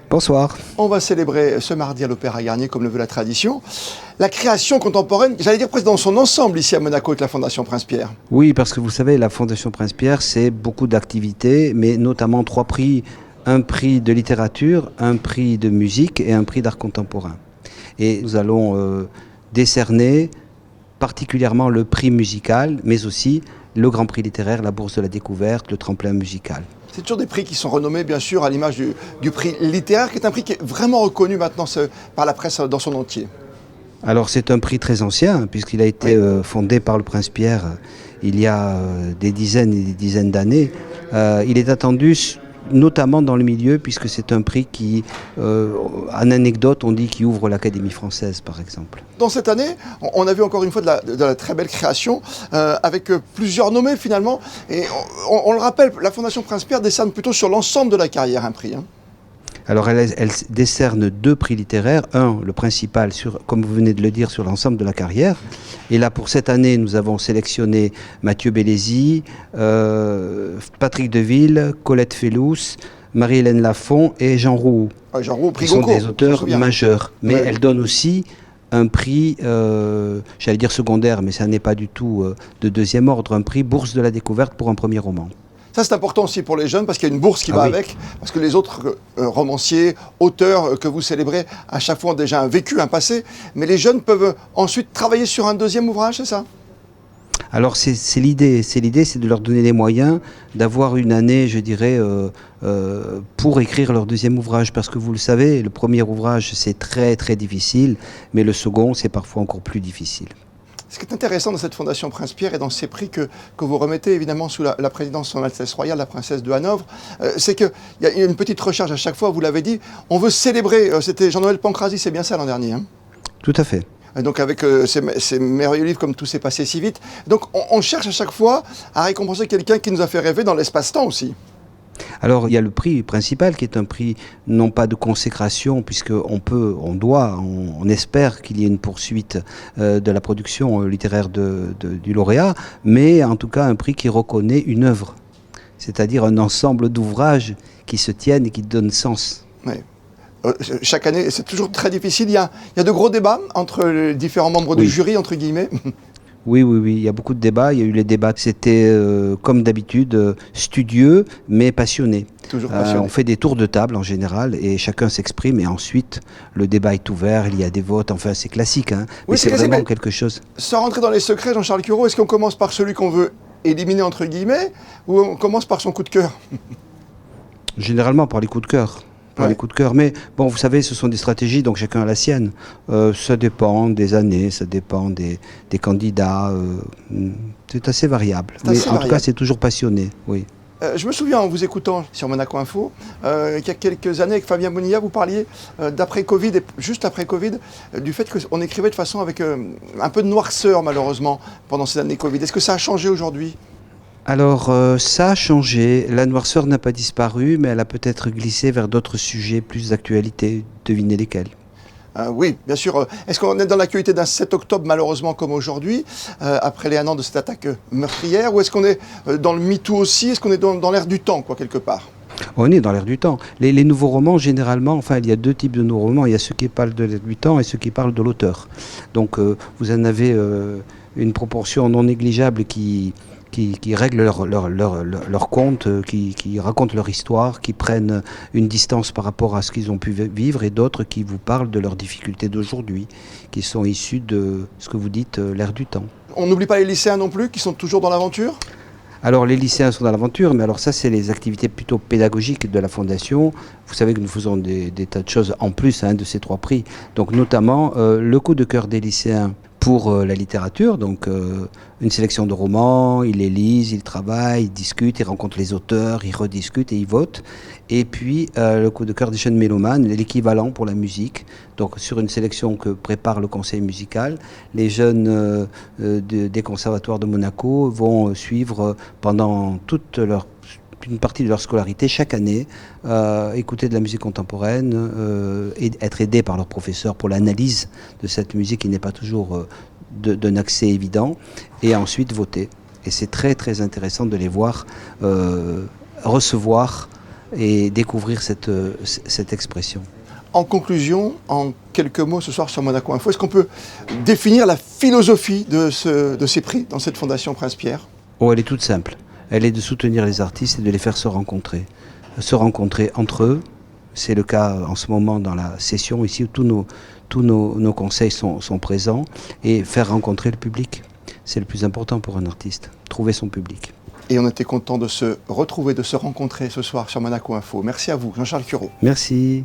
Bonsoir. On va célébrer ce mardi à l'Opéra Garnier, comme le veut la tradition, la création contemporaine, j'allais dire presque dans son ensemble ici à Monaco avec la Fondation Prince-Pierre. Oui, parce que vous savez, la Fondation Prince-Pierre, c'est beaucoup d'activités, mais notamment 3 prix. Un prix de littérature, un prix de musique et un prix d'art contemporain. Et nous allons décerner particulièrement le prix musical, mais aussi le Grand Prix littéraire, la Bourse de la Découverte, le tremplin musical. C'est toujours des prix qui sont renommés, bien sûr, à l'image du prix littéraire, qui est un prix qui est vraiment reconnu maintenant par la presse dans son entier. Alors c'est un prix très ancien, puisqu'il a été fondé par le Prince-Pierre il y a des dizaines et des dizaines d'années. Il est attendu notamment dans le milieu, puisque c'est un prix qui, en anecdote, on dit qui ouvre l'Académie française, par exemple. Dans cette année, on a vu encore une fois de la très belle création, avec plusieurs nommés finalement. Et on le rappelle, la Fondation Prince-Pierre décerne plutôt sur l'ensemble de la carrière un prix. Alors elle décerne 2 prix littéraires, un, le principal, comme vous venez de le dire, sur l'ensemble de la carrière. Et là, pour cette année, nous avons sélectionné Mathieu Bellesi, Patrick Deville, Colette Fellous, Marie-Hélène Lafont et Jean Roux. Jean Roux, prix qui sont Goncourt, des auteurs majeurs. Mais elle donne aussi un prix, j'allais dire secondaire, mais ça n'est pas du tout de deuxième ordre, un prix Bourse de la Découverte pour un premier roman. Ça, c'est important aussi pour les jeunes parce qu'il y a une bourse qui va avec, parce que les autres romanciers, auteurs que vous célébrez, à chaque fois ont déjà un vécu, un passé, mais les jeunes peuvent ensuite travailler sur un deuxième ouvrage, c'est ça? Alors c'est l'idée, c'est de leur donner les moyens d'avoir une année, je dirais, pour écrire leur deuxième ouvrage, parce que vous le savez, le premier ouvrage c'est très très difficile, mais le second c'est parfois encore plus difficile. Ce qui est intéressant dans cette Fondation Prince-Pierre et dans ces prix que vous remettez évidemment sous la présidence de Son Altesse Royale, la princesse de Hanovre, c'est qu'il y a une petite recherche à chaque fois, vous l'avez dit, on veut célébrer, c'était Jean-Noël Pancrazy, c'est bien ça l'an dernier Tout à fait. Donc avec ces merveilleux livres comme Tout s'est passé si vite. Donc on cherche à chaque fois à récompenser quelqu'un qui nous a fait rêver dans l'espace-temps aussi. Alors il y a le prix principal qui est un prix non pas de consécration, on espère qu'il y ait une poursuite de la production littéraire du lauréat, mais en tout cas un prix qui reconnaît une œuvre, c'est-à-dire un ensemble d'ouvrages qui se tiennent et qui donnent sens. Oui. Chaque année, c'est toujours très difficile, il y a de gros débats entre les différents membres du jury, entre guillemets. Oui, il y a beaucoup de débats. Il y a eu les débats, c'était comme d'habitude, studieux, mais passionné. Toujours passionné. On fait des tours de table en général et chacun s'exprime et ensuite le débat est ouvert, il y a des votes, enfin c'est classique, mais c'est vraiment quelque chose. Sans rentrer dans les secrets, Jean-Charles Curaud, est-ce qu'on commence par celui qu'on veut éliminer entre guillemets ou on commence par son coup de cœur? Généralement par les coups de cœur. Les coups de cœur. Mais bon, vous savez, ce sont des stratégies, donc chacun a la sienne. Ça dépend des années, ça dépend des candidats. C'est assez variable. Mais en tout cas, c'est toujours passionné, oui. Je me souviens, en vous écoutant sur Monaco Info, qu'il y a quelques années, avec Fabien Bonilla, vous parliez d'après-Covid, et juste après Covid, du fait qu'on écrivait de façon avec un peu de noirceur, malheureusement, pendant ces années Covid. Est-ce que ça a changé aujourd'hui ? Alors, ça a changé. La noirceur n'a pas disparu, mais elle a peut-être glissé vers d'autres sujets plus d'actualité. Devinez lesquels. Oui, bien sûr. Est-ce qu'on est dans l'actualité d'un 7 octobre, malheureusement, comme aujourd'hui, après les 1 an de cette attaque meurtrière, ou est-ce qu'on est dans le MeToo aussi? Est-ce qu'on est dans l'air du temps, quelque part? On est dans l'air du temps. Les nouveaux romans, généralement, il y a 2 types de nouveaux romans. Il y a ceux qui parlent de l'air du temps et ceux qui parlent de l'auteur. Donc, vous en avez une proportion non négligeable qui règlent leur compte, qui racontent leur histoire, qui prennent une distance par rapport à ce qu'ils ont pu vivre, et d'autres qui vous parlent de leurs difficultés d'aujourd'hui, qui sont issues de ce que vous dites, l'ère du temps. On n'oublie pas les lycéens non plus, qui sont toujours dans l'aventure? Alors les lycéens sont dans l'aventure, mais alors ça c'est les activités plutôt pédagogiques de la Fondation. Vous savez que nous faisons des tas de choses en plus de ces 3 prix. Donc notamment le coup de cœur des lycéens pour la littérature, donc une sélection de romans, ils les lisent, ils travaillent, ils discutent, ils rencontrent les auteurs, ils rediscutent et ils votent. Et puis le coup de cœur des jeunes mélomanes, l'équivalent pour la musique, donc sur une sélection que prépare le conseil musical, les jeunes des conservatoires de Monaco vont suivre pendant une partie de leur scolarité, chaque année, écouter de la musique contemporaine et être aidés par leurs professeurs pour l'analyse de cette musique qui n'est pas toujours d'un accès évident, et ensuite voter. Et c'est très très intéressant de les voir recevoir et découvrir cette expression. En conclusion, en quelques mots ce soir sur Monaco Info, est-ce qu'on peut définir la philosophie de ces prix dans cette Fondation Prince Pierre? Oh, elle est toute simple. Elle est de soutenir les artistes et de les faire se rencontrer. Se rencontrer entre eux. C'est le cas en ce moment dans la session ici où tous nos conseils sont présents. Et faire rencontrer le public. C'est le plus important pour un artiste. Trouver son public. Et on était content de se retrouver, de se rencontrer ce soir sur Monaco Info. Merci à vous, Jean-Charles Curaud. Merci.